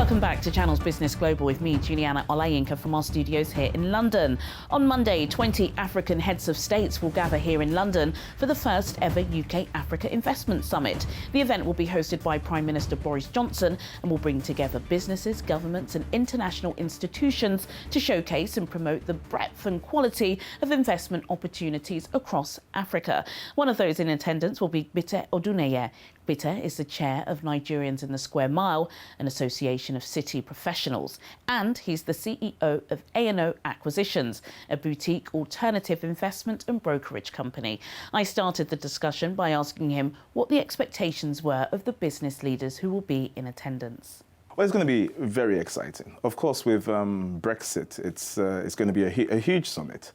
Welcome back to Channel's Business Global with me, Juliana Olayinka, from our studios here in London. On Monday, 20 African heads of states will gather here in London for the first ever UK-Africa Investment Summit. The event will be hosted by Prime Minister Boris Johnson and will bring together businesses, governments and international institutions to showcase and promote the breadth and quality of investment opportunities across Africa. One of those in attendance will be Bitte Oduneye. Bitte is the chair of Nigerians in the Square Mile, an association of city professionals, and he's the CEO of A&O Acquisitions, a boutique alternative investment and brokerage company. I started the discussion by asking him what the expectations were of the business leaders who will be in attendance. Well, it's going to be very exciting. Of course, with Brexit, it's going to be a huge summit.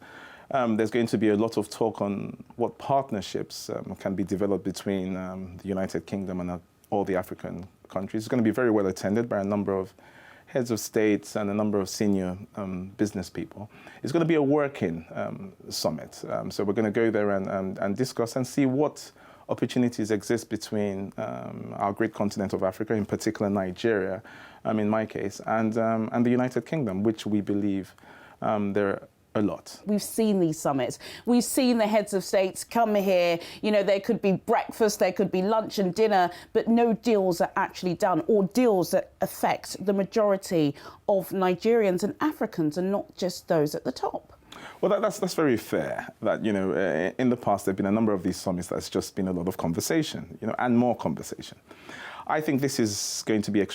There's going to be a lot of talk on what partnerships can be developed between the United Kingdom and all the African countries. It's going to be very well attended by a number of heads of states and a number of senior business people. It's going to be a working summit. So we're going to go there and discuss and see what opportunities exist between our great continent of Africa, in particular Nigeria, in my case, and the United Kingdom, which we believe there are a lot. We've seen these summits. We've seen the heads of states come here. You know, there could be breakfast, there could be lunch and dinner, but no deals are actually done, or deals that affect the majority of Nigerians and Africans and not just those at the top. Well, that's very fair. That, you know, in the past there've been a number of these summits that's just been a lot of conversation, you know, and more conversation. I think this is going to be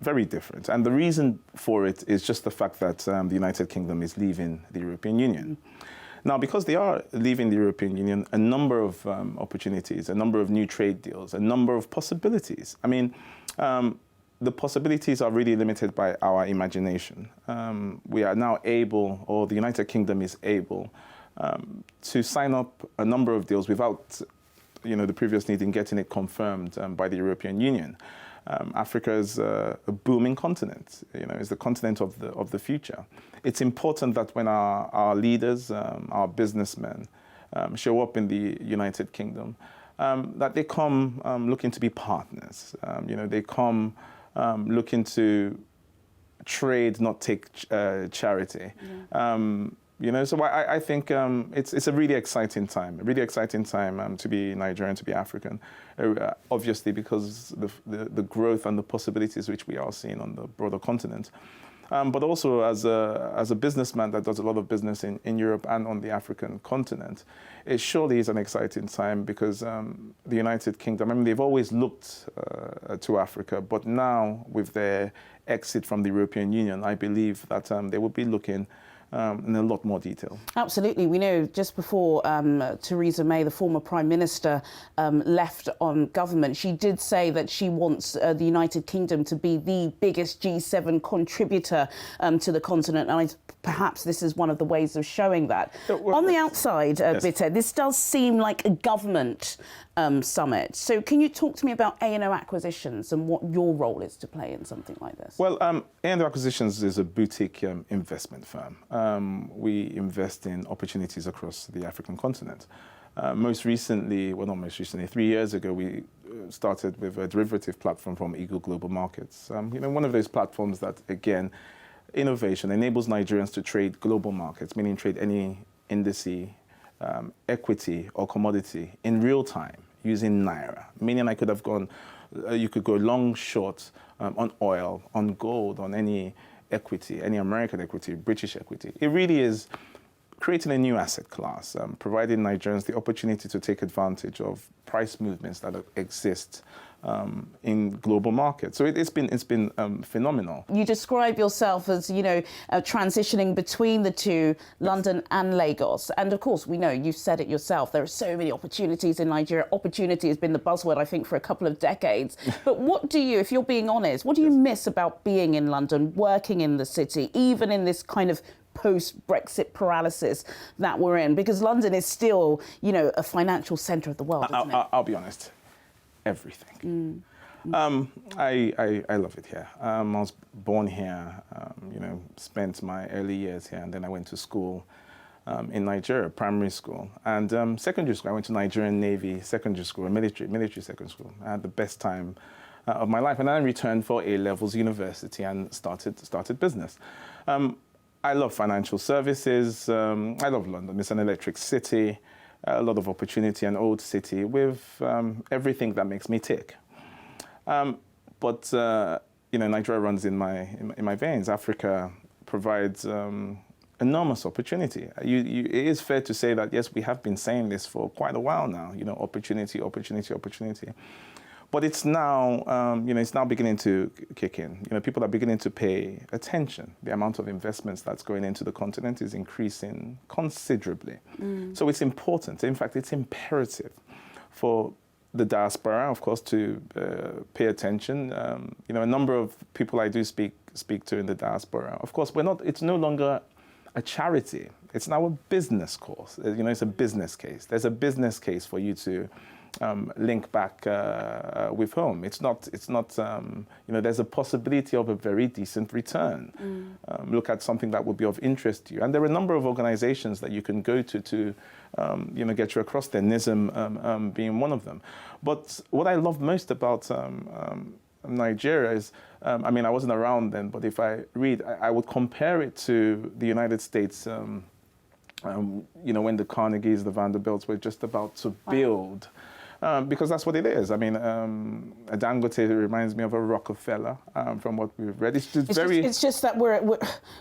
very different. And the reason for it is just the fact that the United Kingdom is leaving the European Union. Now, because they are leaving the European Union, a number of opportunities, a number of new trade deals, a number of possibilities. I mean, the possibilities are really limited by our imagination. We are now able, or the United Kingdom is able, to sign up a number of deals without the previous need in getting it confirmed by the European Union. Africa is a booming continent. It's the continent of the future. It's important that when our leaders, our businessmen, show up in the United Kingdom, that they come looking to be partners. They come looking to trade, not take charity. Yeah. So I think it's a really exciting time, to be Nigerian, to be African, obviously because the growth and the possibilities which we are seeing on the broader continent. But also as a businessman that does a lot of business in Europe and on the African continent, it surely is an exciting time because the United Kingdom, they've always looked to Africa, but now with their exit from the European Union, I believe that they will be looking in a lot more detail. Absolutely. We know just before Theresa May, the former Prime Minister, left on government, she did say that she wants the United Kingdom to be the biggest G7 contributor to the continent. And perhaps this is one of the ways of showing that. On the outside, yes. Bitte, this does seem like a government summit. So can you talk to me about A&O Acquisitions and what your role is to play in something like this? Well, A&O Acquisitions is a boutique investment firm. We invest in opportunities across the African continent. Most recently, 3 years ago, we started with a derivative platform from Eagle Global Markets. One of those platforms that, again, innovation enables Nigerians to trade global markets, meaning trade any indice, equity or commodity in real time using Naira, meaning you could go long, short on oil, on gold, on any equity, any American equity, British equity. It really is creating a new asset class, providing Nigerians the opportunity to take advantage of price movements that exist in global markets. So it's been phenomenal. You describe yourself as, transitioning between the two, London and Lagos. And of course, we know, you've said it yourself, there are so many opportunities in Nigeria. Opportunity has been the buzzword, I think, for a couple of decades. But what do you, if you're being honest, what do you miss about being in London, working in the city, even in this kind of post-Brexit paralysis that we're in? Because London is still, a financial centre of the world, isn't it? I'll be honest. Everything. I love it here. I was born here, spent my early years here, and then I went to school in Nigeria, primary school. And secondary school, I went to Nigerian Navy secondary school, a military secondary school. I had the best time of my life. And then I returned for A-levels university and started business. I love financial services. I love London. It's an electric city, a lot of opportunity, an old city with everything that makes me tick. But Nigeria runs in my veins. Africa provides enormous opportunity. It is fair to say that, yes, we have been saying this for quite a while now, opportunity, opportunity, opportunity. But it's now, it's now beginning to kick in. People are beginning to pay attention. The amount of investments that's going into the continent is increasing considerably. So it's important. In fact, it's imperative for the diaspora, of course, to pay attention. A number of people I do speak to in the diaspora. Of course, it's no longer a charity. It's now a business course. It's a business case. There's a business case for you to link back with home. It's not. There's a possibility of a very decent return. Look at something that would be of interest to you. And there are a number of organizations that you can go to get you across there, NISM being one of them. But what I love most about Nigeria is, I wasn't around then, but if I read, I would compare it to the United States, when the Carnegies, the Vanderbilts were just about to build. Because that's what it is. A Dangote reminds me of a Rockefeller from what we've read. It's just that we're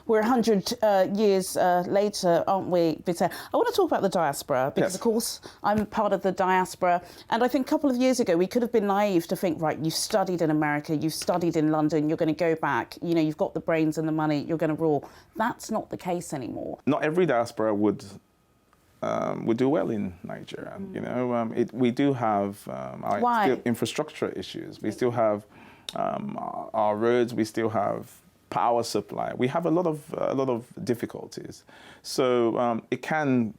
100 years later, aren't we, Peter? I want to talk about the diaspora because, of course, I'm part of the diaspora. And I think a couple of years ago, we could have been naive to think, right, you've studied in America, you've studied in London, you're going to go back, you've got the brains and the money, you're going to rule. That's not the case anymore. Not every diaspora would do well in Nigeria. We do have our infrastructure issues. We still have our roads. We still have power supply. We have a lot of difficulties. So it can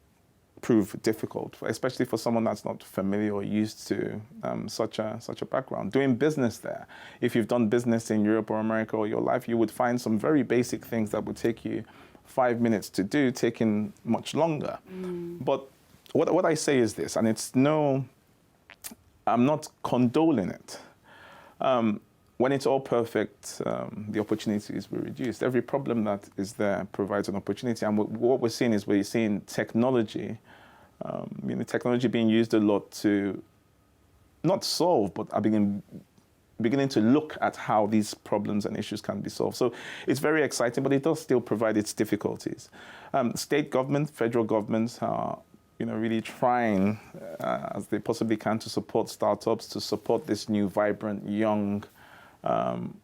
prove difficult, especially for someone that's not familiar or used to such a background. Doing business there, if you've done business in Europe or America all your life, you would find some very basic things that would take you 5 minutes to do, taking much longer. But what I say is this, and I'm not condoling it. When it's all perfect, the opportunities will reduce. Every problem that is there provides an opportunity. And what we're seeing technology, technology being used a lot to not solve, but beginning to look at how these problems and issues can be solved. So it's very exciting, but it does still provide its difficulties. State government, federal governments are really trying as they possibly can to support startups, to support this new, vibrant, young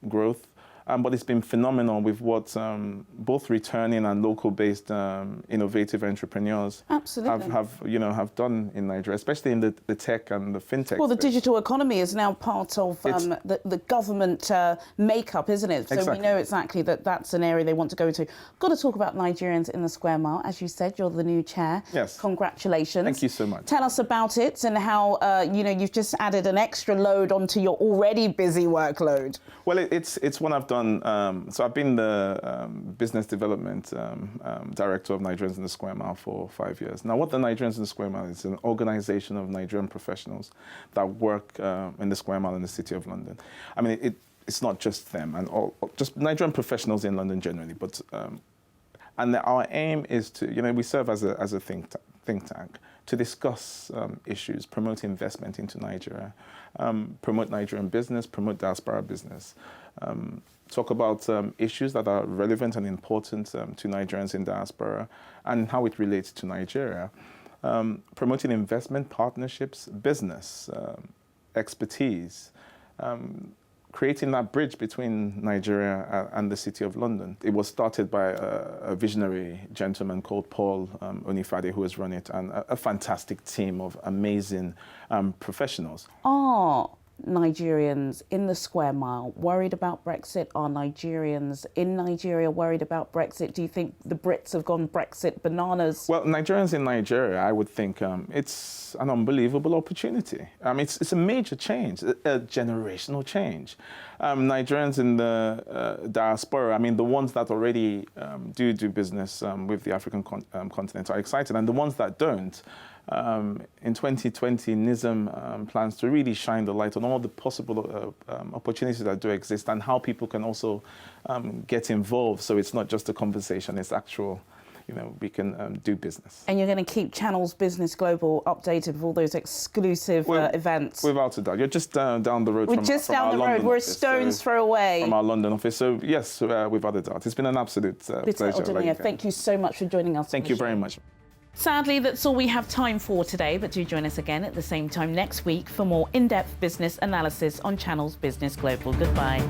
growth. But it's been phenomenal with what both returning and local-based innovative entrepreneurs have done in Nigeria, especially in the tech and the fintech Well, the space. digital economy is now part of the government makeup, isn't it? So Exactly. we know exactly that that's an area they want to go into. Got to talk about Nigerians in the Square Mile. As you said, you're the new chair. Yes. Congratulations. Thank you so much. Tell us about it and how, you've just added an extra load onto your already busy workload. Well, it's one I've done. So I've been the business development director of Nigerians in the Square Mile for 5 years. Now, what the Nigerians in the Square Mile is an organization of Nigerian professionals that work in the Square Mile in the City of London. It's not just them and just Nigerian professionals in London generally, but and our aim is to, we serve as a think tank to discuss issues, promote investment into Nigeria, promote Nigerian business, promote diaspora business, talk about issues that are relevant and important to Nigerians in diaspora and how it relates to Nigeria, promoting investment, partnerships, business, expertise, creating that bridge between Nigeria and the City of London. It was started by a visionary gentleman called Paul Onifade, who has run it, and a fantastic team of amazing professionals. Are Nigerians in the Square Mile worried about Brexit? Are Nigerians in Nigeria worried about Brexit? Do you think the Brits have gone Brexit bananas? Well, Nigerians in Nigeria, I would think it's an unbelievable opportunity. It's a major change, a generational change. Nigerians in the diaspora, the ones that already do business with the African continent are excited, and the ones that don't, In 2020, NISM plans to really shine the light on all the possible opportunities that do exist and how people can also get involved. So it's not just a conversation, it's actual, we can do business. And you're going to keep Channels Business Global updated with all those exclusive events? Without a doubt. You're just down the road from down the road. We're a stone's throw away. From our London office. So, yes, without a doubt. It's been an absolute pleasure. Oduneye, thank you so much for joining us. Thank you very much. Sadly, that's all we have time for today, but do join us again at the same time next week for more in-depth business analysis on Channels Business Global. Goodbye.